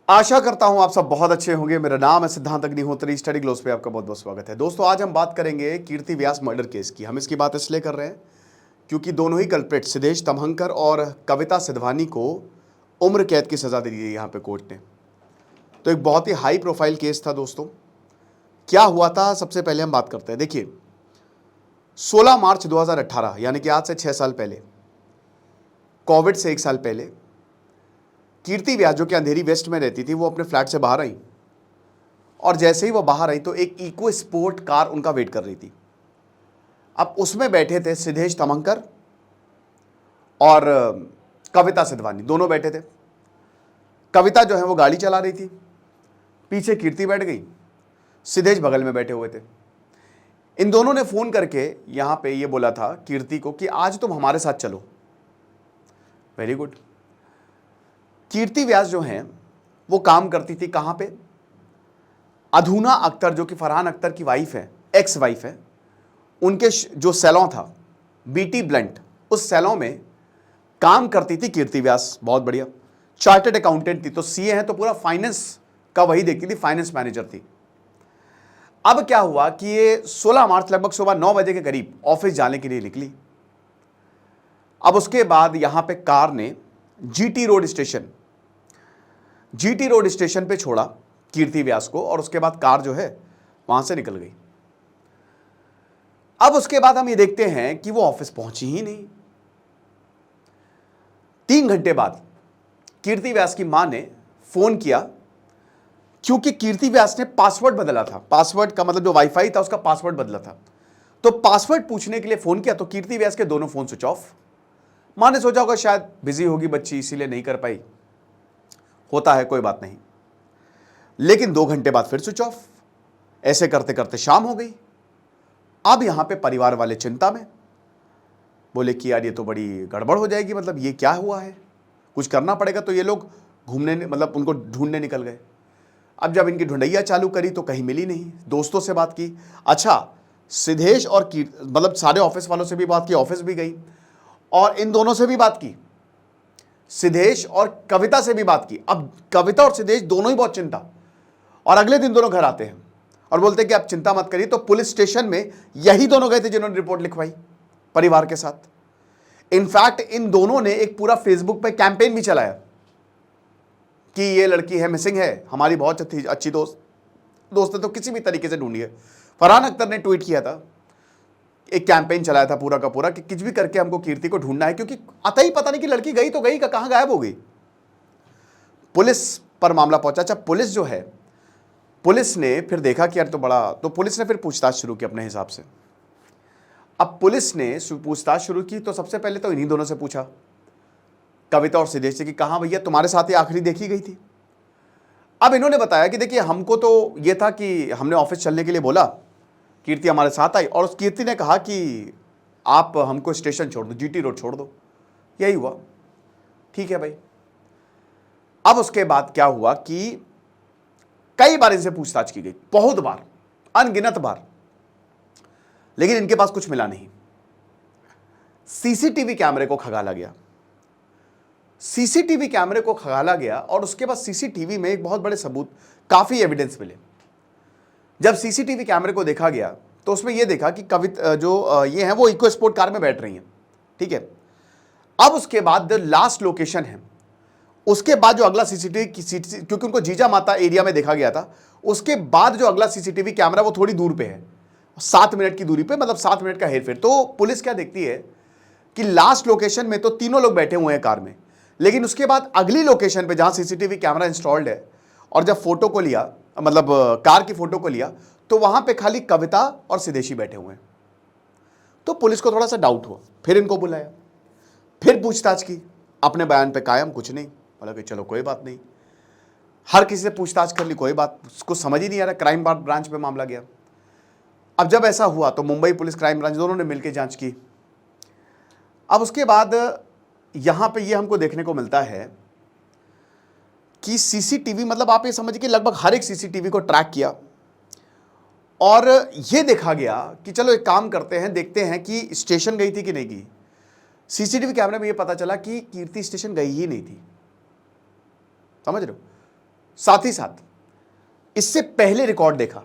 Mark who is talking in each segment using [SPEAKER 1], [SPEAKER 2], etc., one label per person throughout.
[SPEAKER 1] आशा करता हूं आप सब बहुत अच्छे होंगे। मेरा नाम है सिद्धांत अग्निहोत्री। स्टडी ग्लोस पे आपका बहुत बहुत स्वागत है। दोस्तों, आज हम बात करेंगे कीर्ति व्यास मर्डर केस की। हम इसकी बात इसलिए कर रहे हैं क्योंकि दोनों ही कल्प्रिट सिद्धेश तमहंकर और कविता सिधवानी को उम्र कैद की सजा दे दी है यहाँ पे कोर्ट ने। तो एक बहुत ही हाई प्रोफाइल केस था। दोस्तों, क्या हुआ था सबसे पहले हम बात करते हैं। देखिए, 16 मार्च 2018 यानी कि आज से 6 साल पहले, कोविड से 1 साल पहले, कीर्ति व्यास जो कि अंधेरी वेस्ट में रहती थी, वो अपने फ्लैट से बाहर आई और जैसे ही वो बाहर आई तो एक इको स्पोर्ट कार उनका वेट कर रही थी। अब उसमें बैठे थे सिद्धेश तमंकर और कविता सिधवानी, दोनों बैठे थे। कविता जो है वो गाड़ी चला रही थी, पीछे कीर्ति बैठ गई, सिद्धेश बगल में बैठे हुए थे। इन दोनों ने फोन करके यहां पे ये बोला था कीर्ति को कि आज तुम हमारे साथ चलो। Very good. कीर्ति व्यास जो हैं वो काम करती थी कहां पे? अधूना अख्तर, जो कि फरहान अख्तर की वाइफ है, एक्स वाइफ है, उनके जो सैलून था बीटी ब्लंट, उस सैलून में काम करती थी कीर्ति व्यास। बहुत बढ़िया, चार्टर्ड अकाउंटेंट थी। तो सीए है तो पूरा फाइनेंस का वही देखती थी, फाइनेंस मैनेजर थी। अब क्या हुआ कि ये 16 मार्च लगभग सुबह 9 बजे के करीब ऑफिस जाने के लिए निकली। अब उसके बाद यहां पे कार ने जीटी रोड स्टेशन पे छोड़ा कीर्ति व्यास को और उसके बाद कार जो है वहां से निकल गई। अब उसके बाद हम ये देखते हैं कि वो ऑफिस पहुंची ही नहीं। 3 घंटे बाद कीर्ति व्यास की मां ने फोन किया, क्योंकि कीर्ति व्यास ने पासवर्ड बदला था। पासवर्ड का मतलब जो वाईफाई था उसका पासवर्ड बदला था। तो पासवर्ड पूछने के लिए फोन किया तो कीर्ति व्यास के दोनों फोन स्विच ऑफ। मां ने सोचा होगा शायद बिजी होगी बच्ची, इसीलिए नहीं कर पाई। होता है, कोई बात नहीं। लेकिन 2 घंटे बाद फिर स्विच ऑफ। ऐसे करते करते शाम हो गई। अब यहां पे परिवार वाले चिंता में, बोले कि यार ये तो बड़ी गड़बड़ हो जाएगी, मतलब ये क्या हुआ है, कुछ करना पड़ेगा। तो ये लोग घूमने, मतलब उनको ढूंढने निकल गए। अब जब इनकी ढूंढैया चालू करी तो कहीं मिली नहीं। दोस्तों से बात की, अच्छा सिद्धेश और मतलब सारे ऑफिस वालों से भी बात की, ऑफिस भी गई और इन दोनों से भी बात की, सिद्धेश और कविता से भी बात की। अब कविता और सिद्धेश दोनों ही बहुत चिंता, और अगले दिन दोनों घर आते हैं और बोलते हैं कि आप चिंता मत करिए। तो पुलिस स्टेशन में यही दोनों गए थे जिन्होंने रिपोर्ट लिखवाई परिवार के साथ। इनफैक्ट इन दोनों ने एक पूरा फेसबुक पे कैंपेन भी चलाया कि ये लड़की है, मिसिंग है, हमारी बहुत अच्छी दोस्त है, तो किसी भी तरीके से ढूंढिए। फरहान अख्तर ने ट्वीट किया था, एक कैंपेन चलाया था पूरा का पूरा कि कुछ भी करके हमको कीर्ति को ढूंढना है, क्योंकि आता ही पता नहीं कि लड़की गई तो गई, कहां गायब हो गई। पुलिस पर मामला पहुंचा। अच्छा, पुलिस जो है, पुलिस ने फिर देखा कि यार तो बड़ा, तो पुलिस ने फिर पूछताछ शुरू की अपने हिसाब से। अब पुलिस ने पूछताछ शुरू की तो सबसे पहले तो इन्हीं दोनों से पूछा, कविता और सिद्धेश से, कि कहां भैया तुम्हारे साथ ही आखिरी देखी गई थी। अब इन्होंने बताया कि देखिए, हमको तो ये था कि हमने ऑफिस चलने के लिए बोला, कीर्ति हमारे साथ आई और उस कीर्ति ने कहा कि आप हमको स्टेशन छोड़ दो, जीटी रोड छोड़ दो। यही हुआ। ठीक है भाई। अब उसके बाद क्या हुआ कि कई बार इनसे पूछताछ की गई, बहुत बार, अनगिनत बार, लेकिन इनके पास कुछ मिला नहीं। सीसीटीवी कैमरे को खंगाला गया। सीसीटीवी कैमरे को खंगाला गया और उसके बाद सीसीटीवी में एक बहुत बड़े सबूत, काफी एविडेंस मिले। जब सीसीटीवी कैमरे को देखा गया तो उसमें यह देखा कि कविता जो ये है वो इको स्पोर्ट कार में बैठ रही हैं। ठीक है। अब उसके बाद लास्ट लोकेशन है, उसके बाद जो अगला सीसीटीवी, क्योंकि उनको जीजा माता एरिया में देखा गया था, उसके बाद जो अगला सीसीटीवी कैमरा वो थोड़ी दूर पे है, 7 मिनट की दूरी पे, मतलब 7 मिनट का हेरफेर। तो पुलिस क्या देखती है कि लास्ट लोकेशन में तो तीनों लोग बैठे हुए हैं कार में, लेकिन उसके बाद अगली लोकेशन पे जहां सीसीटीवी कैमरा इंस्टॉल्ड है और जब फोटो को लिया, मतलब कार की फोटो को लिया, तो वहां पे खाली कविता और सिद्धेश बैठे हुए हैं। तो पुलिस को थोड़ा सा डाउट हुआ, फिर इनको बुलाया, फिर पूछताछ की, अपने बयान पे कायम, कुछ नहीं। बोला कि चलो कोई बात नहीं। हर किसी से पूछताछ कर ली, कोई बात, उसको समझ ही नहीं आ रहा। क्राइम ब्रांच पे मामला गया। अब जब ऐसा हुआ तो मुंबई पुलिस, क्राइम ब्रांच, दोनों ने मिलकर जांच की। अब उसके बाद यहां पे ये हमको देखने को मिलता है कि सीसीटीवी, मतलब आप ये समझिए कि लगभग हर एक सीसीटीवी को ट्रैक किया और ये देखा गया कि चलो एक काम करते हैं, देखते हैं कि स्टेशन गई थी कि नहीं गई। सीसीटीवी कैमरे में ये पता चला कि कीर्ति स्टेशन गई ही नहीं थी। समझ रहे हो? साथ ही साथ इससे पहले रिकॉर्ड देखा,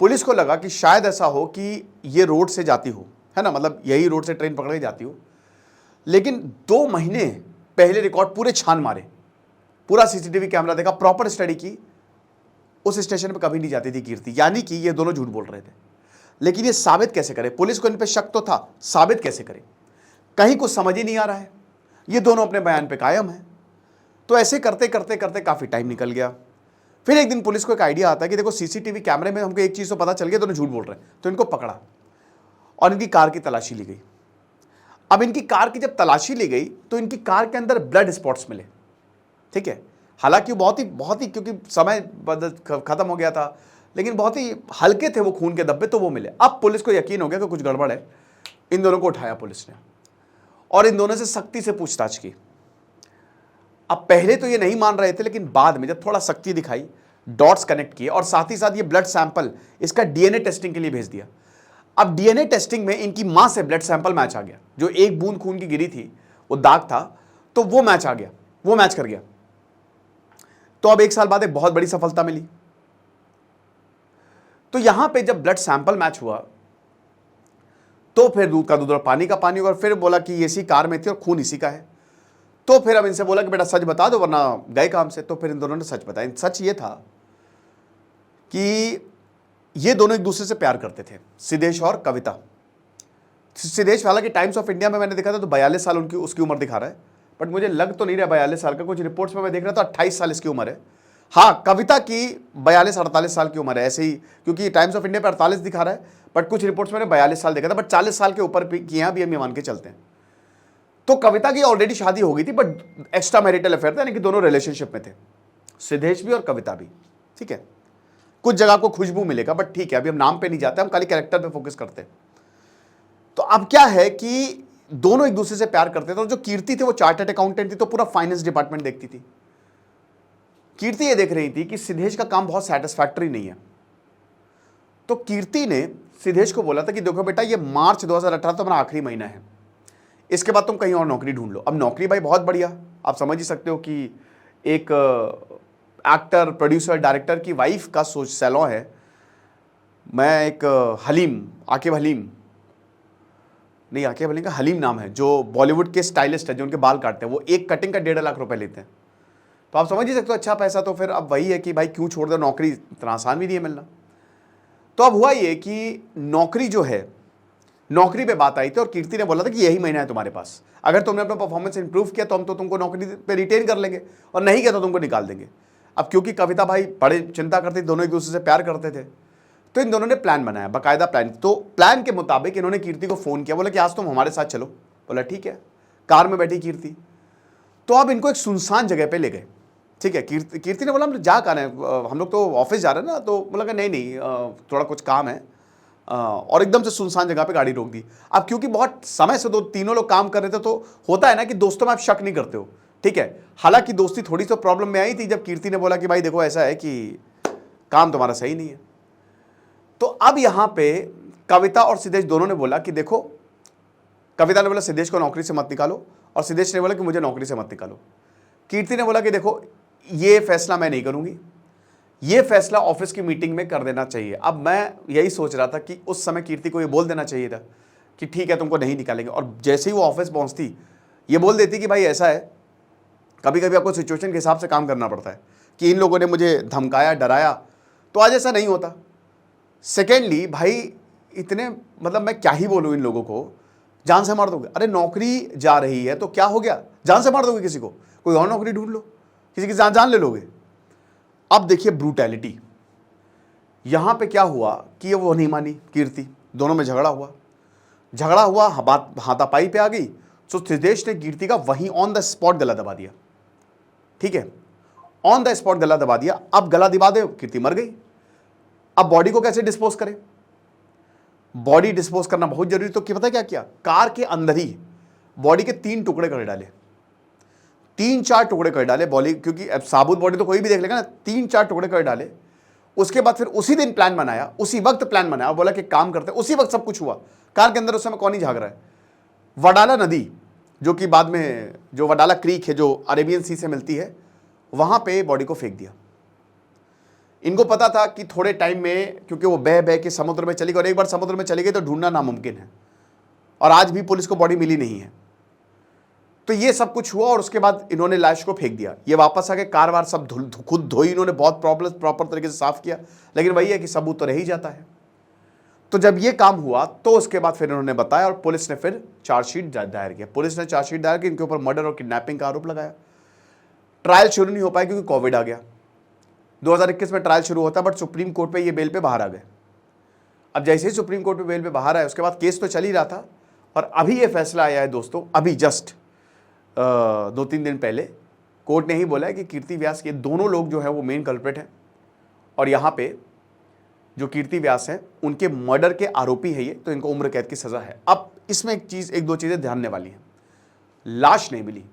[SPEAKER 1] पुलिस को लगा कि शायद ऐसा हो कि ये रोड से जाती हो, है ना, मतलब यही रोड से ट्रेन पकड़ के जाती हो। लेकिन 2 महीने पहले रिकॉर्ड पूरे छान मारे, पूरा सीसीटीवी कैमरा देखा, प्रॉपर स्टडी की, उस स्टेशन पे कभी नहीं जाती थी कीर्ति। यानी कि ये दोनों झूठ बोल रहे थे। लेकिन ये साबित कैसे करें? पुलिस को इन पे शक तो था, साबित कैसे करें? कहीं कुछ समझ ही नहीं आ रहा है। ये दोनों अपने बयान पे कायम है। तो ऐसे करते करते करते काफी टाइम निकल गया। फिर एक दिन पुलिस को एक आइडिया आता है कि देखो सीसीटीवी कैमरे में हमको एक चीज तो पता चल गया, दोनों झूठ बोल रहे हैं। तो इनको पकड़ा और इनकी कार की तलाशी ली गई। अब इनकी कार की जब तलाशी ली गई तो इनकी कार के अंदर ब्लड स्पॉट्स मिले। ठीक है, हालांकि बहुत ही क्योंकि समय खत्म हो गया था, लेकिन बहुत ही हल्के थे वो खून के धब्बे, तो वो मिले। अब पुलिस को यकीन हो गया कि कुछ गड़बड़ है। इन दोनों को उठाया पुलिस ने और इन दोनों से सख्ती से पूछताछ की। अब पहले तो ये नहीं मान रहे थे, लेकिन बाद में जब थोड़ा सख्ती दिखाई, डॉट्स कनेक्ट किए और साथ ही साथ ये ब्लड सैंपल इसका डीएनए टेस्टिंग के लिए भेज दिया। अब डीएनए टेस्टिंग में इनकी मां से ब्लड सैंपल मैच आ गया। जो एक बूंद खून की गिरी थी, वो दाग था, तो वो मैच आ गया, वो मैच कर गया। तो अब 1 साल बाद एक बहुत बड़ी सफलता मिली। तो यहां पे जब ब्लड सैंपल मैच हुआ तो फिर दूध का दूध और पानी का पानी, और फिर बोला कि ये इसी कार में थी और खून इसी का है। तो फिर अब इनसे बोला कि बेटा सच बता दो वरना गए काम से। तो फिर इन दोनों ने सच बताया। सच ये था कि ये दोनों एक दूसरे से प्यार करते थे, सिद्धेश और कविता। सिद्धेश हालांकि टाइम्स ऑफ इंडिया में मैंने देखा था तो 42 साल उनकी उसकी उम्र दिखा रहा है, बट मुझे लग तो नहीं रहा 42 साल का। कुछ रिपोर्ट्स में मैं देख रहा था 28 साल इसकी उम्र है। हाँ, कविता की 42-48 साल की उम्र है ऐसे ही, क्योंकि टाइम्स ऑफ इंडिया पर 48 दिखा रहा है, बट कुछ रिपोर्ट्स में 42 साल देखा था, बट 40 साल के ऊपर की यहाँ भी हम ये मान के चलते हैं। तो कविता की ऑलरेडी शादी हो गई थी, बट एक्स्ट्रा मैरिटल अफेयर था, यानी कि दोनों रिलेशनशिप में थे, सिद्धेश भी और कविता भी। ठीक है, कुछ जगह को खुशबू मिलेगा, बट ठीक है, अभी हम नाम पे नहीं जाते, हम खाली कैरेक्टर पे फोकस करते हैं। तो अब क्या है कि दोनों एक दूसरे से प्यार करते थे। और जो कीर्ति थी वो चार्टर्ड अकाउंटेंट थी, तो पूरा फाइनेंस डिपार्टमेंट देखती थी। कीर्ति ये देख रही थी कि सिद्धेश का काम बहुत सेटिस्फैक्टरी नहीं है। तो कीर्ति ने सिद्धेश को बोला था कि देखो बेटा, ये मार्च 2018 तो मेरा आखिरी महीना है, इसके बाद तुम कहीं और नौकरी ढूंढ लो। अब नौकरी भाई बहुत बढ़िया, आप समझ ही सकते हो कि एक एक्टर, प्रोड्यूसर, डायरेक्टर की वाइफ का सोच सैलून है। मैं एक हलीम, आकिब हलीम नहीं, आकिब हलीम का हलीम नाम है, जो बॉलीवुड के स्टाइलिस्ट है, जो उनके बाल काटते हैं, वो एक कटिंग का 1.5 लाख रुपए लेते हैं। तो आप समझ ही सकते हो, अच्छा पैसा। तो फिर अब वही है कि भाई क्यों छोड़ दो, नौकरी इतना आसान भी नहीं है मिलना। तो अब हुआ ये कि नौकरी जो है, नौकरी पे बात आई थी और कीर्ति ने बोला था कि यही महीना है तुम्हारे पास, अगर तुमने अपना परफॉर्मेंस इंप्रूव किया तो हम तो तुमको नौकरी पे रिटेन कर लेंगे, और नहीं किया तो तुमको निकाल देंगे। अब क्योंकि कविता भाई बड़े चिंता करती, दोनों एक दूसरे से प्यार करते थे, तो इन दोनों ने प्लान बनाया, बाकायदा प्लान। तो प्लान के मुताबिक इन्होंने कीर्ति को फोन किया, बोला कि आज तुम हमारे साथ चलो। बोला ठीक है। कार में बैठी कीर्ति, तो अब इनको एक सुनसान जगह पे ले गए। ठीक है, कीर्ति ने बोला हम जा कहाँ है, हम लोग तो ऑफिस जा रहे हैं ना। तो बोला कि नहीं, थोड़ा कुछ काम है, और एकदम से सुनसान जगह पे गाड़ी रोक दी। अब क्योंकि बहुत समय से तीनों लोग काम कर रहे थे, तो होता है ना कि दोस्तों में आप शक नहीं करते हो। ठीक है, हालांकि दोस्ती थोड़ी सी प्रॉब्लम में आई थी जब कीर्ति ने बोला कि भाई देखो ऐसा है कि काम तुम्हारा सही नहीं है। तो अब यहां पे कविता और सिद्धेश दोनों ने बोला कि देखो, कविता ने बोला सिद्धेश को नौकरी से मत निकालो, और सिद्धेश ने बोला कि मुझे नौकरी से मत निकालो। कीर्ति ने बोला कि देखो, ये फैसला मैं नहीं करूंगी, ये फैसला ऑफिस की मीटिंग में कर देना चाहिए। अब मैं यही सोच रहा था कि उस समय कीर्ति को ये बोल देना चाहिए था कि ठीक है तुमको नहीं निकालेंगे, और जैसे ही वो ऑफिस पहुंचती ये बोल देती कि भाई ऐसा है, कभी कभी आपको सिचुएशन के हिसाब से काम करना पड़ता है, कि इन लोगों ने मुझे धमकाया, डराया, तो आज ऐसा नहीं होता। सेकेंडली भाई इतने, मतलब मैं क्या ही बोलूँ इन लोगों को, जान से मार दोगे। अरे नौकरी जा रही है तो क्या हो गया, जान से मार दोगे किसी को, कोई और नौकरी ढूंढ लो, किसी की जान ले लोगे। अब देखिए ब्रूटैलिटी, यहां पे क्या हुआ कि वो नहीं मानी कीर्ति, दोनों में झगड़ा हुआ, बात हाथापाई पे आ गई। तो सिद्धेश ने कीर्ति का वहीं ऑन द स्पॉट गला दबा दिया। ठीक है, ऑन द स्पॉट गला दबा दिया। अब गला दबा दे, कीर्ति मर गई। अब बॉडी को कैसे डिस्पोज करे, बॉडी डिस्पोज करना बहुत जरूरी। तो क्या पता क्या किया, कार के अंदर ही बॉडी के 3 टुकड़े कर डाले, 3-4 टुकड़े कर डाले बॉडी, क्योंकि अब साबुत बॉडी तो कोई भी देख लेगा ना, 3-4 टुकड़े कर डाले। उसके बाद फिर उसी दिन प्लान बनाया, उसी वक्त प्लान बनाया, बोला कि काम करते, उसी वक्त सब कुछ हुआ। कार के अंदर उस समय कौन ही झाग रहा है, वडाला नदी, जो कि बाद में जो वडाला क्रीक है जो अरेबियन सी से मिलती है, वहां पे बॉडी को फेंक दिया। इनको पता था कि थोड़े टाइम में, क्योंकि वो बह बह के समुद्र में चली गई, और एक बार समुद्र में चली गई तो ढूंढना नामुमकिन है, और आज भी पुलिस को बॉडी मिली नहीं है। तो ये सब कुछ हुआ और उसके बाद इन्होंने लाश को फेंक दिया। ये वापस आके कार वार सब खुद धोई इन्होंने, बहुत प्रॉपर तरीके से साफ किया, लेकिन वही है कि सबूत तो रह ही जाता है। तो जब ये काम हुआ तो उसके बाद फिर इन्होंने बताया और पुलिस ने फिर चार्जशीट दायर किया। पुलिस ने चार्जशीट दायर की, इनके ऊपर मर्डर और किडनैपिंग का आरोप लगाया। ट्रायल शुरू नहीं हो पाया क्योंकि कोविड आ गया। 2021 में ट्रायल शुरू होता, बट सुप्रीम कोर्ट पे ये बेल पे बाहर आ गए। अब जैसे ही सुप्रीम कोर्ट पे बेल पे बाहर आए, उसके बाद केस तो चल ही रहा था, और अभी ये फैसला आया है दोस्तों, अभी जस्ट 2-3 दिन पहले कोर्ट ने ही बोला है कि कीर्ति व्यास के दोनों लोग जो है वो मेन कल्प्रिट हैं, और यहाँ पे जो कीर्ति व्यास हैं उनके मर्डर के आरोपी है ये, तो इनको उम्र कैद की सजा है। अब इसमें एक दो चीजें ध्यान देने वाली हैं। लाश नहीं मिली,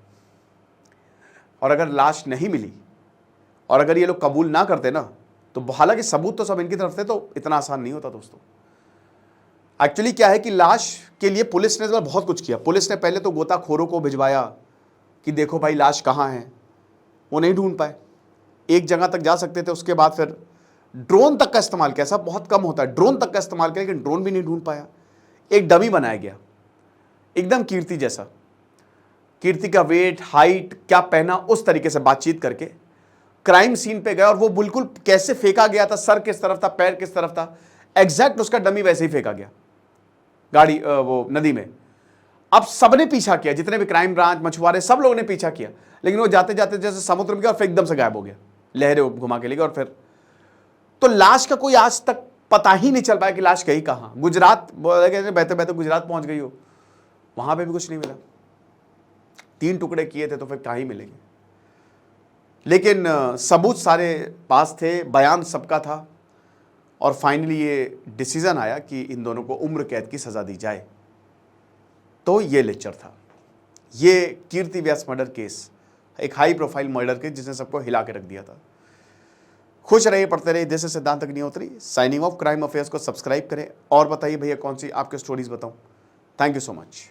[SPEAKER 1] और अगर लाश नहीं मिली और अगर ये लोग कबूल ना करते ना, तो हालांकि सबूत तो सब इनकी तरफ से, तो इतना आसान नहीं होता दोस्तों। एक्चुअली क्या है कि लाश के लिए पुलिस ने बहुत कुछ किया। पुलिस ने पहले तो गोताखोरों को भिजवाया कि देखो भाई लाश कहाँ है, वो नहीं ढूंढ पाए, एक जगह तक जा सकते थे। उसके बाद फिर ड्रोन तक का इस्तेमाल किया, सब बहुत कम होता है, ड्रोन तक का इस्तेमाल किया, लेकिन ड्रोन भी नहीं ढूंढ पाया। एक डमी बनाया गया एकदम कीर्ति जैसा, कीर्ति का वेट, हाइट, क्या पहना, उस तरीके से बातचीत करके क्राइम सीन पे गया, और वो बिल्कुल कैसे फेंका गया था, सर किस तरफ था, पैर किस तरफ था, एग्जैक्ट उसका डमी वैसे ही फेंका गया गाड़ी वो नदी में। अब सबने पीछा किया, जितने भी क्राइम ब्रांच, मछुआरे, सब लोगों ने पीछा किया, लेकिन वो जाते जाते जैसे समुद्र में गया और फिर एकदम से गायब हो गया, लहरें घुमा के ले गया। और फिर तो लाश का कोई आज तक पता ही नहीं चल पाया कि लाश गई कहाँ। गुजरात बहते बहते गुजरात पहुंच गई हो, वहां पे भी कुछ नहीं मिला। 3 टुकड़े किए थे तो फिर कहाँ ही मिलेंगे। लेकिन सबूत सारे पास थे, बयान सबका था, और फाइनली ये डिसीजन आया कि इन दोनों को उम्र कैद की सजा दी जाए। तो ये लेक्चर था, ये कीर्ति व्यास मर्डर केस, एक हाई प्रोफाइल मर्डर केस जिसने सबको हिला के रख दिया था। खुश रहिए, पढ़ते रहिए। जैसे सिद्धांत Agnihotri, signing off. Crime affairs को सब्सक्राइब करें, और बताइए भैया कौन सी आपके स्टोरीज बताऊं। Thank you so much.